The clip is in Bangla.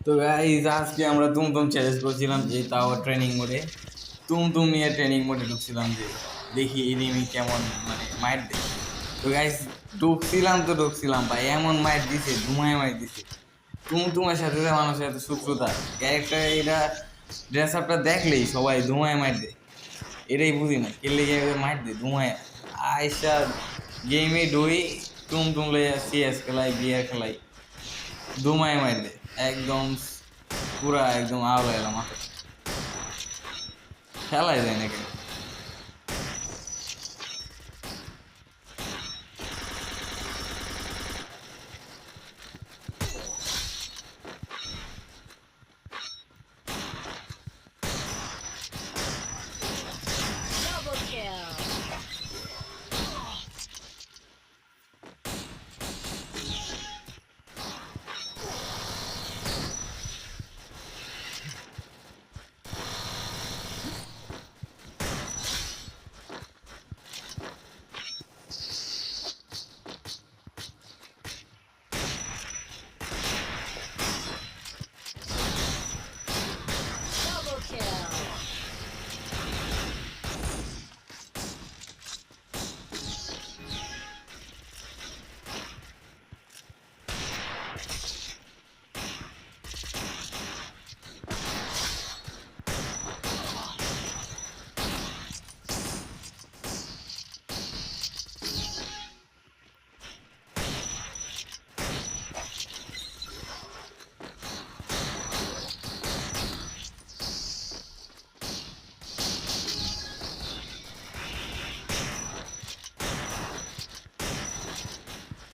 তো গাইস আজকে আমরা তুমতুম চ্যালেঞ্জ করছিলাম যে তাও ট্রেনিং মোডে। তুমতুম নিয়ে ট্রেনিং মোডে ঢুকছিলাম যে দেখি এনিমি কেমন মানে মাইট দেয়। তো গাইস ঢুকছিলাম ভাই, এমন মাইট দিছে, ধুমায় মাইট দিছে। তুমতুমের সাথে যে মানুষের এত শত্রুতা, ক্যারেক্টার এটা ড্রেস আপটা দেখলেই সবাই ধুমায় মাইট দেয়। এটাই বুঝি না খেললে গিয়ে মাইট দেয় ধুমায়। আয়সা গেমে ডুই তুমতুম লইয়া সিএস খেলাই, বিয়ার খেলাই, ধুমায় মাইট দেয় একদম। পুরা একদম আওলা এলাম মাথা, খেলাই যায় না কেন।